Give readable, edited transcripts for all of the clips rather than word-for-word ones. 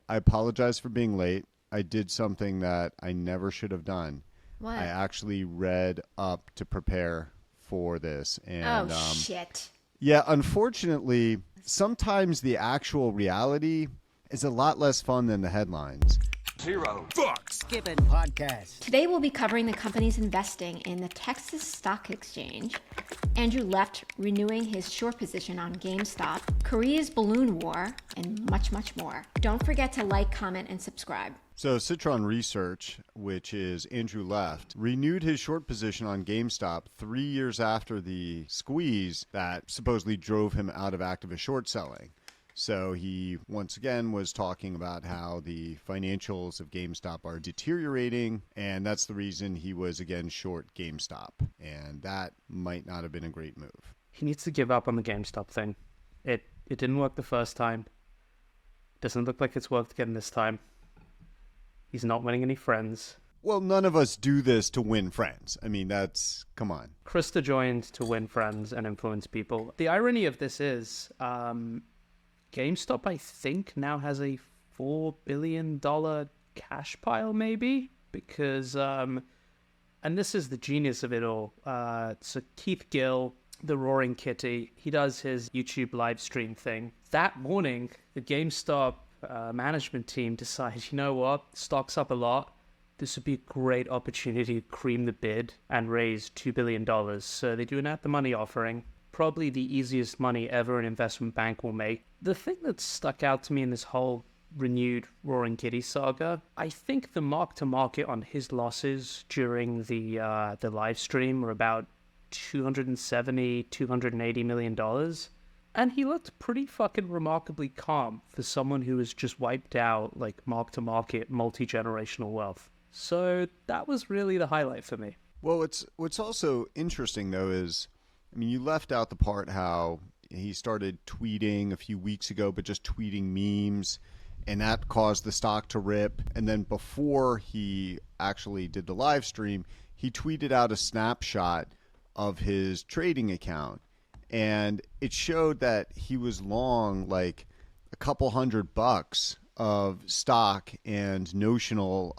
I apologize for being late. I did something that I never should have done. What? I actually read up to prepare for this. And, shit. Yeah, unfortunately, sometimes the actual reality is a lot less fun than the headlines. Zero. Fuck. Skipping podcast. Today we'll be covering the companies investing in the Texas Stock Exchange, Andrew Left renewing his short position on GameStop, Korea's balloon war, and much, much more. Don't forget to like, comment, and subscribe. So Citron Research, which is Andrew Left, renewed his short position on GameStop 3 years after the squeeze that supposedly drove him out of activist short selling. So he once again was talking about how the financials of GameStop are deteriorating, and that's the reason he was again short GameStop. And that might not have been a great move. He needs to give up on the GameStop thing. It didn't work the first time. Doesn't look like it's worked again this time. He's not winning any friends. Well, none of us do this to win friends. I mean, come on. Krista joined to win friends and influence people. The irony of this is, GameStop, I think, now has a $4 billion cash pile, maybe? Because, and this is the genius of it all. So Keith Gill, the Roaring Kitty, he does his YouTube live stream thing. That morning, the GameStop management team decides, you know what, stock's up a lot. This would be a great opportunity to cream the bid and raise $2 billion. So they do an at-the-money offering. Probably the easiest money ever an investment bank will make. The thing that stuck out to me in this whole renewed Roaring Kitty saga, I think the mark-to-market on his losses during the live stream were about $280 million. And he looked pretty fucking remarkably calm for someone who has just wiped out, like, mark-to-market, multi-generational wealth. So that was really the highlight for me. Well, what's also interesting, though, is, I mean, you left out the part how he started tweeting a few weeks ago, but just tweeting memes, and that caused the stock to rip. And then before he actually did the live stream, he tweeted out a snapshot of his trading account. And it showed that he was long like a couple $100 of stock and notional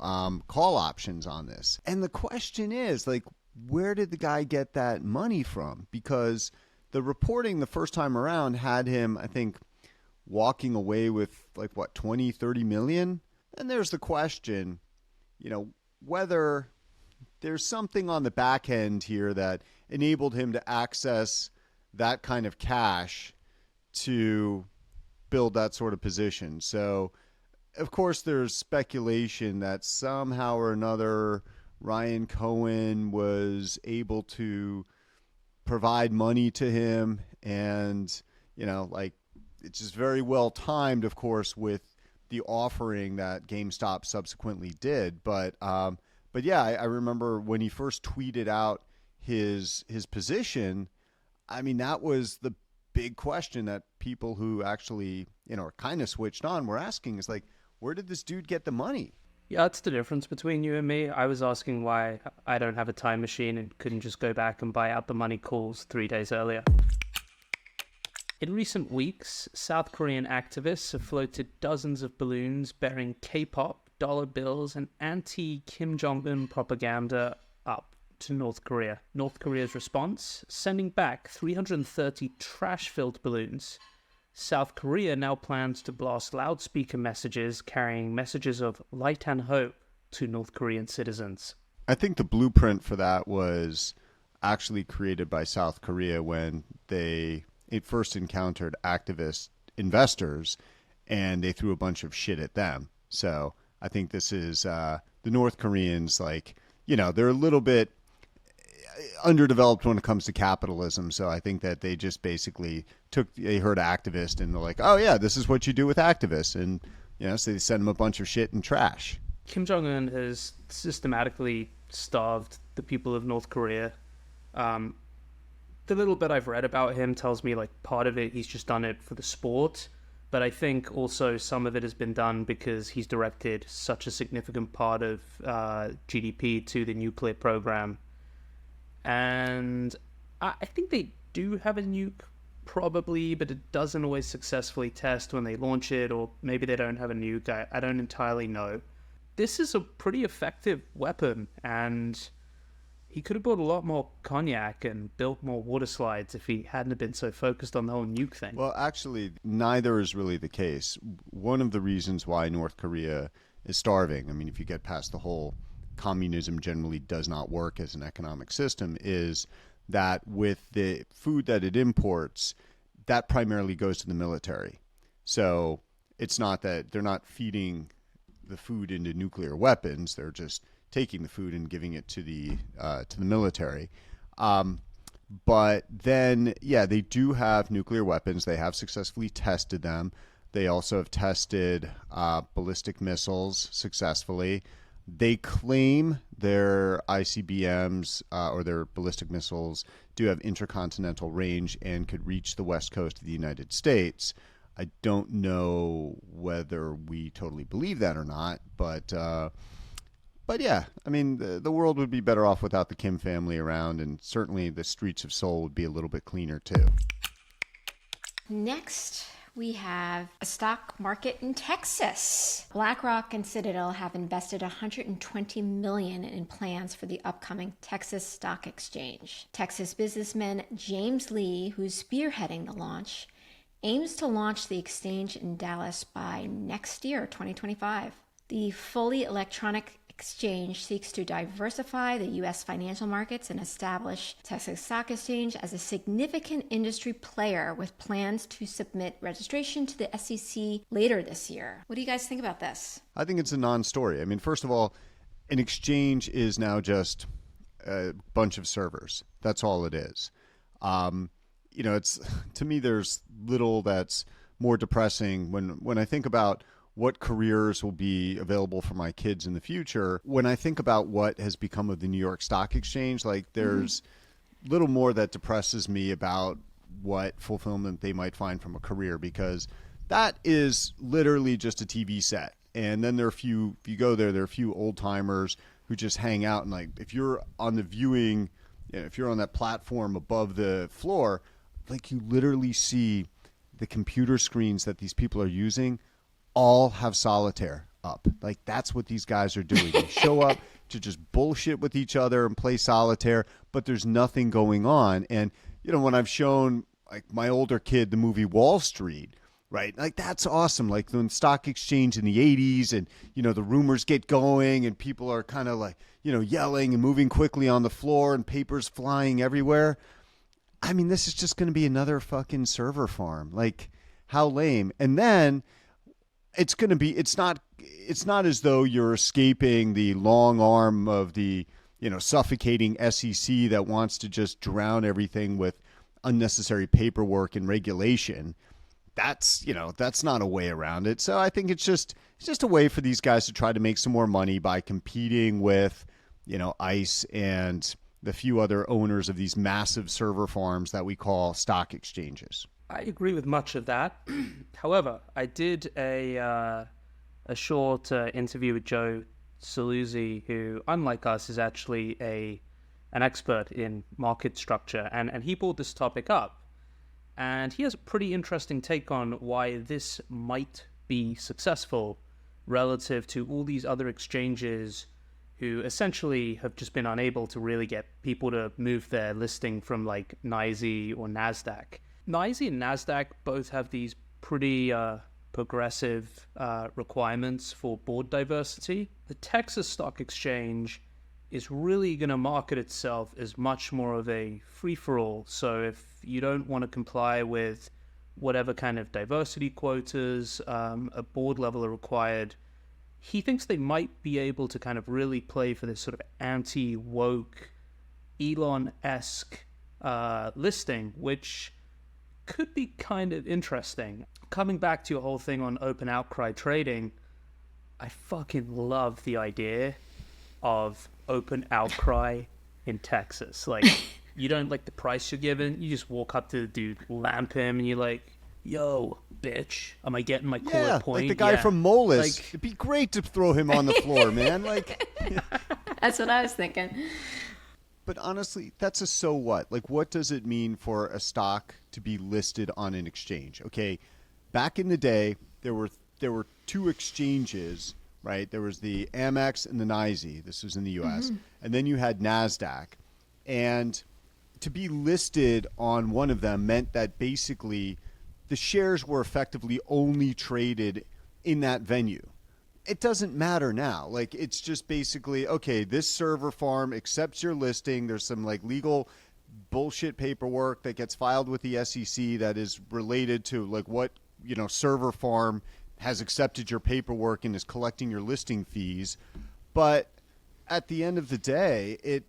call options on this. And the question is, like, where did the guy get that money from? Because the reporting the first time around had him, I think, walking away with like, what, 20, 30 million? And there's the question, whether there's something on the back end here that enabled him to access that kind of cash to build that sort of position. So, of course, there's speculation that somehow or another Ryan Cohen was able to provide money to him, and it's just very well timed, of course, with the offering that GameStop subsequently did. But yeah, I remember when he first tweeted out his position. I mean, that was the big question that people who actually, are kind of switched on were asking, is like, where did this dude get the money? Yeah, that's the difference between you and me. I was asking why I don't have a time machine and couldn't just go back and buy out the money calls 3 days earlier. In recent weeks, South Korean activists have floated dozens of balloons bearing K-pop, dollar bills, and anti-Kim Jong-un propaganda up to North Korea. North Korea's response, sending back 330 trash-filled balloons. South Korea now plans to blast loudspeaker messages carrying messages of light and hope to North Korean citizens. I think the blueprint for that was actually created by South Korea when it first encountered activist investors, and they threw a bunch of shit at them. So I think this is the North Koreans, they're a little bit underdeveloped when it comes to capitalism. So I think that they just basically they heard activist and they're like, oh yeah, this is what you do with activists. And, so they send them a bunch of shit and trash. Kim Jong-un has systematically starved the people of North Korea. The little bit I've read about him tells me, part of it, he's just done it for the sport. But I think also some of it has been done because he's directed such a significant part of GDP to the nuclear program. And I think they do have a nuke Probably, but it doesn't always successfully test when they launch it, or maybe they don't have a new guy. I don't entirely know. This is a pretty effective weapon, and he could have bought a lot more cognac and built more water slides if he hadn't been so focused on the whole nuke thing. Well, actually, neither is really the case. One of the reasons why North Korea is starving, I mean, if you get past the whole communism generally does not work as an economic system, is that with the food that it imports, that primarily goes to the military. So it's not that they're not feeding the food into nuclear weapons. They're just taking the food and giving it to the military. But then, yeah, they do have nuclear weapons. They have successfully tested them. They also have tested ballistic missiles successfully. They claim their ICBMs or their ballistic missiles do have intercontinental range and could reach the west coast of the United States. I don't know whether we totally believe that or not, but yeah, I mean, the world would be better off without the Kim family around, and certainly the streets of Seoul would be a little bit cleaner too. Next, we have a stock market in Texas. BlackRock and Citadel have invested $120 million in plans for the upcoming Texas Stock Exchange. Texas businessman James Lee, who's spearheading the launch, aims to launch the exchange in Dallas by next year, 2025. The fully electronic exchange seeks to diversify the U.S. financial markets and establish Texas Stock Exchange as a significant industry player with plans to submit registration to the SEC later this year. What do you guys think about this? I think it's a non-story. I mean, first of all, an exchange is now just a bunch of servers. That's all it is. It's, to me, there's little that's more depressing when I think about what careers will be available for my kids in the future. When I think about what has become of the New York Stock Exchange, like there's little more that depresses me about what fulfillment they might find from a career, because that is literally just a TV set. And then there are if you go there are a few old timers who just hang out, and like if you're on the viewing, if you're on that platform above the floor, like you literally see the computer screens that these people are using all have solitaire up. Like that's what these guys are doing. They show up to just bullshit with each other and play solitaire, but there's nothing going on. And when I've shown like my older kid the movie Wall Street, right? Like that's awesome. Like when stock exchange in the 80s and the rumors get going and people are kind of like yelling and moving quickly on the floor and papers flying everywhere. I mean, this is just going to be another fucking server farm. Like how lame. And then it's going to be, it's not as though you're escaping the long arm of the, suffocating SEC that wants to just drown everything with unnecessary paperwork and regulation. That's not a way around it. So I think it's just a way for these guys to try to make some more money by competing with, ICE and the few other owners of these massive server farms that we call stock exchanges. I agree with much of that. However, I did a short interview with Joe Saluzzi, who, unlike us, is actually an expert in market structure, and he brought this topic up. And he has a pretty interesting take on why this might be successful relative to all these other exchanges who essentially have just been unable to really get people to move their listing from like NYSE or NASDAQ. NYSE and NASDAQ both have these pretty progressive requirements for board diversity. The Texas Stock Exchange is really going to market itself as much more of a free-for-all. So if you don't want to comply with whatever kind of diversity quotas a board level are required, he thinks they might be able to kind of really play for this sort of anti-woke, Elon-esque listing, which could be kind of interesting. Coming back to your whole thing on open outcry trading, I fucking love the idea of open outcry in Texas. Like, you don't like the price you're given, you just walk up to the dude, lamp him, and you're like, yo, bitch, am I getting my core point? Like the guy from Molis. It'd be great to throw him on the floor, man. Like, That's what I was thinking. But honestly, that's a so what? Like, what does it mean for a stock to be listed on an exchange. Okay, back in the day, there were two exchanges, right? There was the Amex and the NYSE. This was in the U.S. And then you had NASDAQ. And to be listed on one of them meant that basically the shares were effectively only traded in that venue. It doesn't matter now. Like, it's just basically, okay, this server farm accepts your listing. There's some like legal bullshit paperwork that gets filed with the SEC that is related to like what, server farm has accepted your paperwork and is collecting your listing fees. But at the end of the day,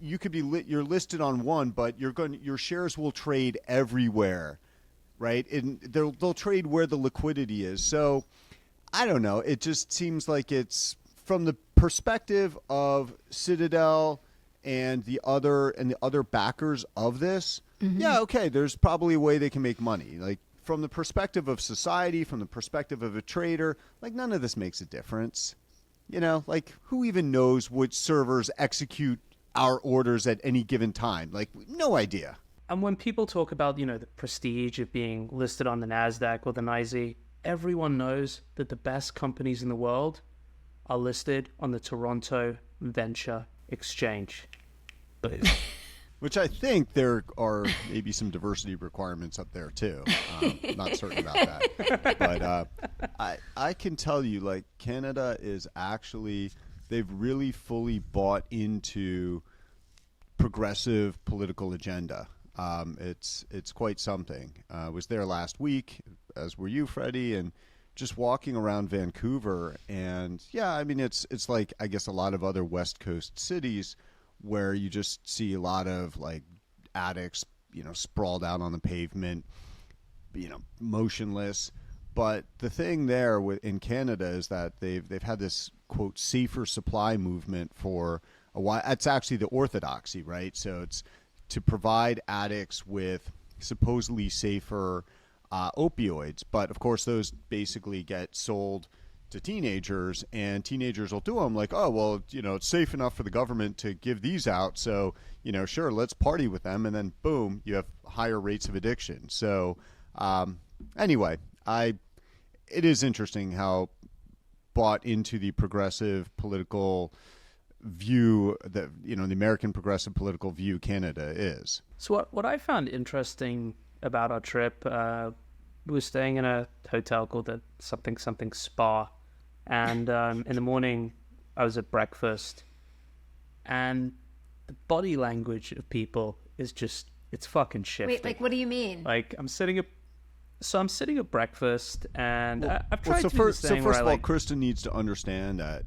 you could be you're listed on one, but your shares will trade everywhere, right? And they'll trade where the liquidity is. So I don't know. It just seems like it's from the perspective of Citadel and the other backers of this. Yeah, okay, there's probably a way they can make money. Like, from the perspective of society, from the perspective of a trader, like, none of this makes a difference. Like, who even knows which servers execute our orders at any given time? Like, no idea. And when people talk about, the prestige of being listed on the NASDAQ or the NYSE, everyone knows that the best companies in the world are listed on the Toronto Venture Exchange. Which I think there are maybe some diversity requirements up there too. Not certain about that. But I can tell you, like, Canada is actually, they've really fully bought into progressive political agenda. It's quite something. I was there last week, as were you, Freddie, and just walking around Vancouver. And yeah, I mean, it's like, I guess, a lot of other West Coast cities where you just see a lot of like addicts, sprawled out on the pavement, motionless. But the thing there in Canada is that they've had this, quote, safer supply movement for a while. It's actually the orthodoxy, right? So it's to provide addicts with supposedly safer opioids. But of course, those basically get sold to teenagers, and teenagers will do them like, oh, well, it's safe enough for the government to give these out, so sure, let's party with them, and then boom, you have higher rates of addiction. So anyway, it is interesting how bought into the progressive political view that the American progressive political view Canada is. So what I found interesting about our trip, we were staying in a hotel called the something Spa. And in the morning, I was at breakfast, and the body language of people is just, it's fucking shifting. Wait, like, what do you mean? Like, I'm sitting at breakfast, and I've tried to do this So thing first where of all, Kristen needs to understand that,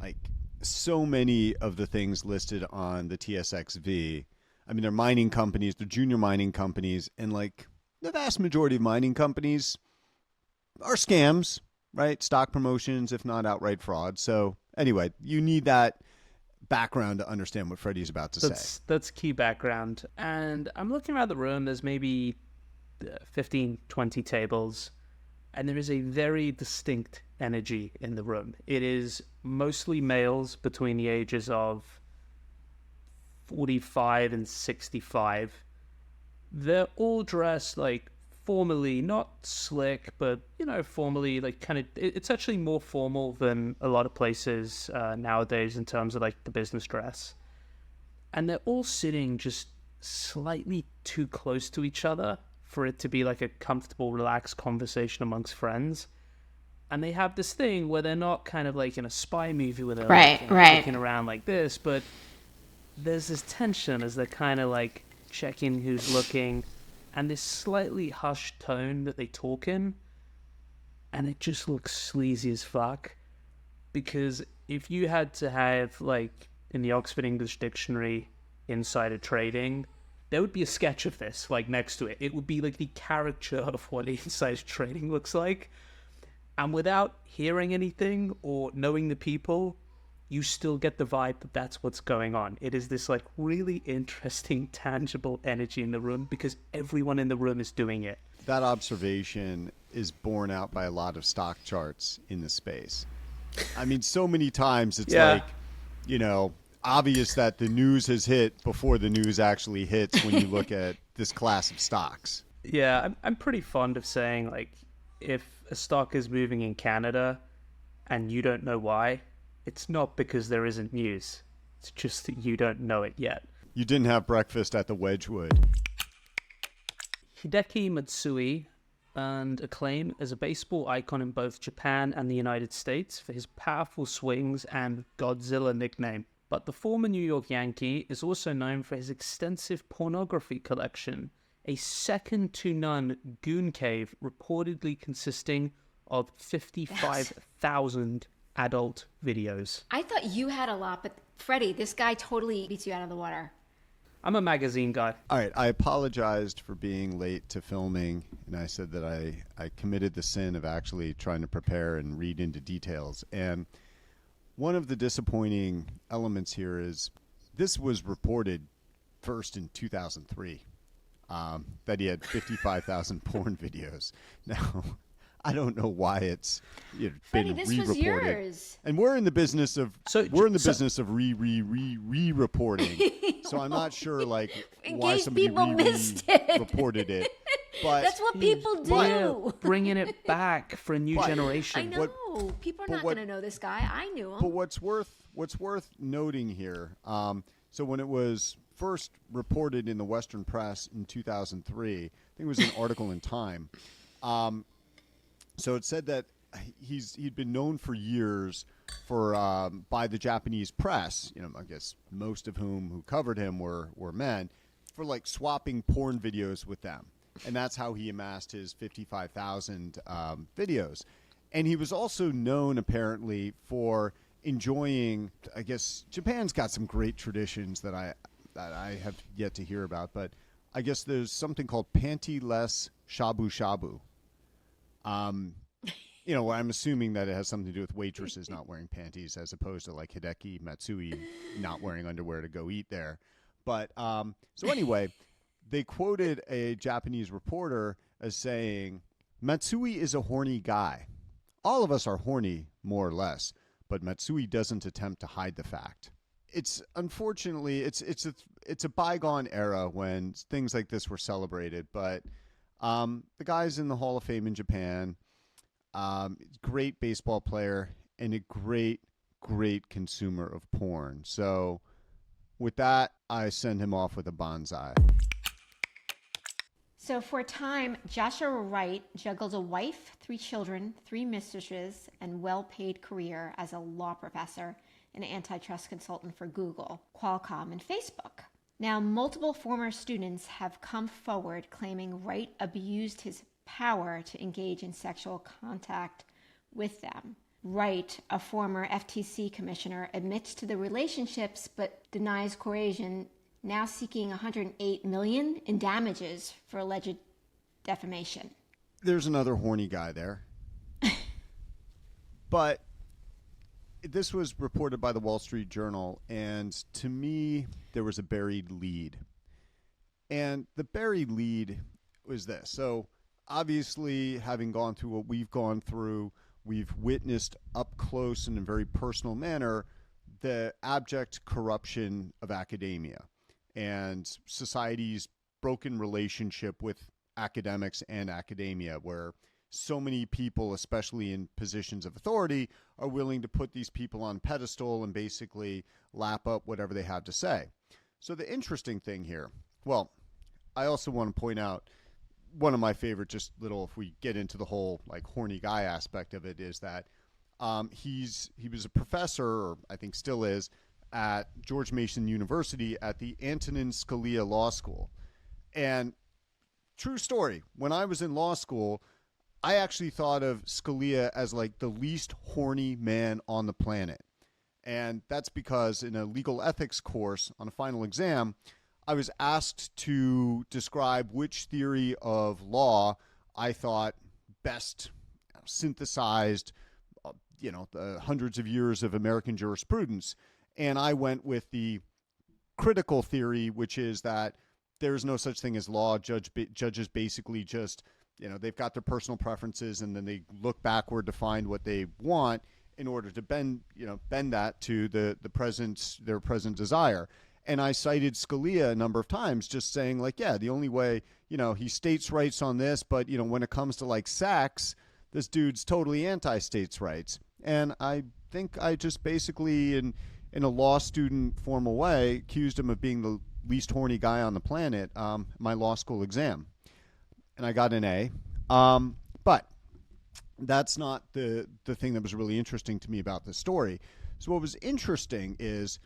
like, so many of the things listed on the TXSE, I mean, they're mining companies, they're junior mining companies, and, like, the vast majority of mining companies are scams. Right? Stock promotions, if not outright fraud. So anyway, you need that background to understand what Freddie's about to say. That's key background. And I'm looking around the room. There's maybe 15, 20 tables. And there is a very distinct energy in the room. It is mostly males between the ages of 45 and 65. They're all dressed like formally, not slick, but formally, like, kind of, it's actually more formal than a lot of places nowadays in terms of like the business dress. And they're all sitting just slightly too close to each other for it to be like a comfortable, relaxed conversation amongst friends. And they have this thing where they're not kind of like in a spy movie where they're looking around like this, but there's this tension as they're kind of like checking who's looking, and this slightly hushed tone that they talk in, and it just looks sleazy as fuck. Because if you had to have, like, in the Oxford English Dictionary, insider trading, there would be a sketch of this, like, next to it. It would be like the caricature of what insider trading looks like. And without hearing anything or knowing the people, you still get the vibe that that's what's going on. It is this like really interesting, tangible energy in the room because everyone in the room is doing it. That observation is borne out by a lot of stock charts in the space. I mean, so many times it's like, obvious that the news has hit before the news actually hits when you look at this class of stocks. Yeah, I'm pretty fond of saying, like, if a stock is moving in Canada and you don't know why, it's not because there isn't news. It's just that you don't know it yet. You didn't have breakfast at the Wedgwood. Hideki Matsui earned acclaim as a baseball icon in both Japan and the United States for his powerful swings and Godzilla nickname. But the former New York Yankee is also known for his extensive pornography collection, a second-to-none goon cave reportedly consisting of 55,000 adult videos. I thought you had a lot, but Freddie, this guy totally beats you out of the water. I'm a magazine guy. All right, I apologized for being late to filming, and I said that I committed the sin of actually trying to prepare and read into details. And one of the disappointing elements here is this was reported first in 2003, that he had 55,000 porn videos. Now, I don't know why it's Freddie, been this re-reported. was yours. And we're in the business of business of re-reporting. So I'm not sure In why case somebody people missed it. reported it. But That's what people do. Yeah, bringing it back for a new generation. I know. People are not going to know this guy. I knew him. But what's worth noting here, so when it was first reported in the Western press in 2003, I think it was an article in Time. So it said that he'd been known for years for by the Japanese press. I guess most of who covered him were men, for swapping porn videos with them, and that's how he amassed his 55,000 videos. And he was also known apparently for enjoying. I guess Japan's got some great traditions that I have yet to hear about, but I guess there's something called panty-less shabu shabu. I'm assuming that it has something to do with waitresses not wearing panties as opposed to Hideki Matsui not wearing underwear to go eat there. But so anyway, they quoted a Japanese reporter as saying, "Matsui is a horny guy. All of us are horny, more or less, but Matsui doesn't attempt to hide the fact." It's unfortunately it's a bygone era when things like this were celebrated, but the guy's in the Hall of Fame in Japan. Great baseball player and a great consumer of porn. So with that, I send him off with a bonsai. So for a time, Joshua Wright juggled a wife, 3 children, 3 mistresses, and well-paid career as a law professor and antitrust consultant for Google, Qualcomm, and Facebook. Now, multiple former students have come forward claiming Wright abused his power to engage in sexual contact with them. Wright, a former FTC commissioner, admits to the relationships but denies coercion, now seeking $108 million in damages for alleged defamation. There's another horny guy there. But this was reported by the Wall Street Journal, and to me, there was a buried lead. And the buried lead was this. So obviously, having gone through what we've gone through, we've witnessed up close and in a very personal manner the abject corruption of academia and society's broken relationship with academics and academia, where so many people, especially in positions of authority, are willing to put these people on pedestal and basically lap up whatever they have to say. So the interesting thing here, well, I also want to point out one of my favorite, just little, if we get into the whole horny guy aspect of it, is that he was a professor, or I think still is, at George Mason University at the Antonin Scalia Law School. And true story, when I was in law school, I actually thought of Scalia as the least horny man on the planet. And that's because in a legal ethics course on a final exam, I was asked to describe which theory of law I thought best synthesized, the hundreds of years of American jurisprudence. And I went with the critical theory, which is that there is no such thing as law. Judges basically just, they've got their personal preferences, and then they look backward to find what they want. in order to bend that to their present desire. And I cited Scalia a number of times, just saying like, yeah, the only way, he states' rights on this, but when it comes to like sex, this dude's totally anti-states' rights. And I think I just basically, in a law student formal way, accused him of being the least horny guy on the planet, my law school exam. And I got an A. But that's not the thing that was really interesting to me about this story. So what was interesting is,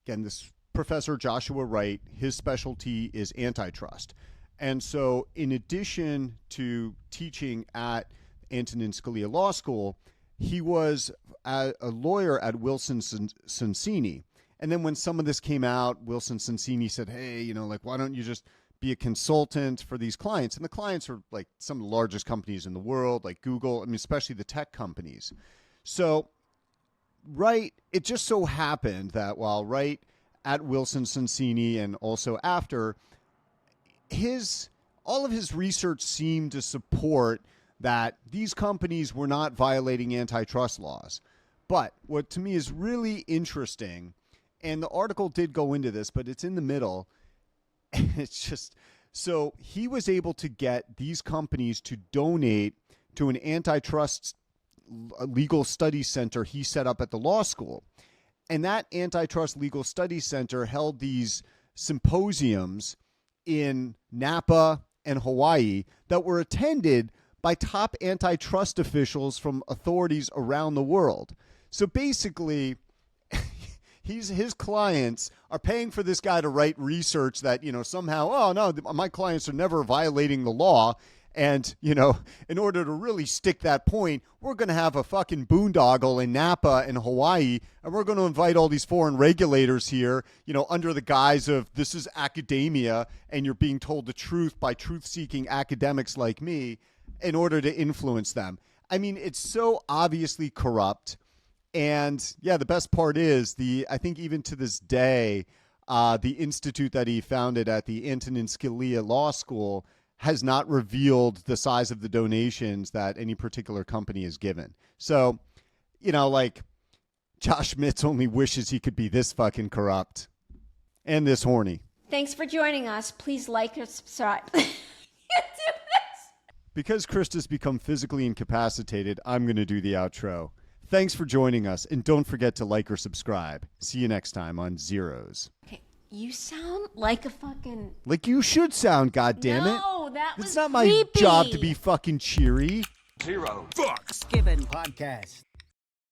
again, this Professor Joshua Wright, his specialty is antitrust. And so in addition to teaching at Antonin Scalia Law School, he was a lawyer at Wilson Sonsini. And then when some of this came out, Wilson Sonsini said, hey, why don't you just be a consultant for these clients? And the clients are like some of the largest companies in the world, like Google, especially the tech companies. So Wright, it just so happened that while Wright at Wilson Sonsini and also after, all of his research seemed to support that these companies were not violating antitrust laws. But what to me is really interesting, and the article did go into this, but it's in the middle, and it's just, so he was able to get these companies to donate to an antitrust legal study center he set up at the law school. And that antitrust legal study center held these symposiums in Napa and Hawaii that were attended by top antitrust officials from authorities around the world. So basically, his clients are paying for this guy to write research that, somehow, oh, no, my clients are never violating the law. And, in order to really stick that point, we're going to have a fucking boondoggle in Napa and Hawaii, and we're going to invite all these foreign regulators here, under the guise of this is academia, and you're being told the truth by truth-seeking academics like me in order to influence them. I mean, it's so obviously corrupt. And, yeah, the best part is, I think even to this day, the institute that he founded at the Antonin Scalia Law School has not revealed the size of the donations that any particular company has given. So, Josh Mitz only wishes he could be this fucking corrupt and this horny. Thanks for joining us. Please like and subscribe. You do this. Because Krista's become physically incapacitated, I'm going to do the outro. Thanks for joining us, and don't forget to like or subscribe. See you next time on Zer0es. Okay, you sound like a fucking... Like you should sound, goddammit. No, that was It's not creepy. my job to be fucking cheery. Zero fucks given podcast.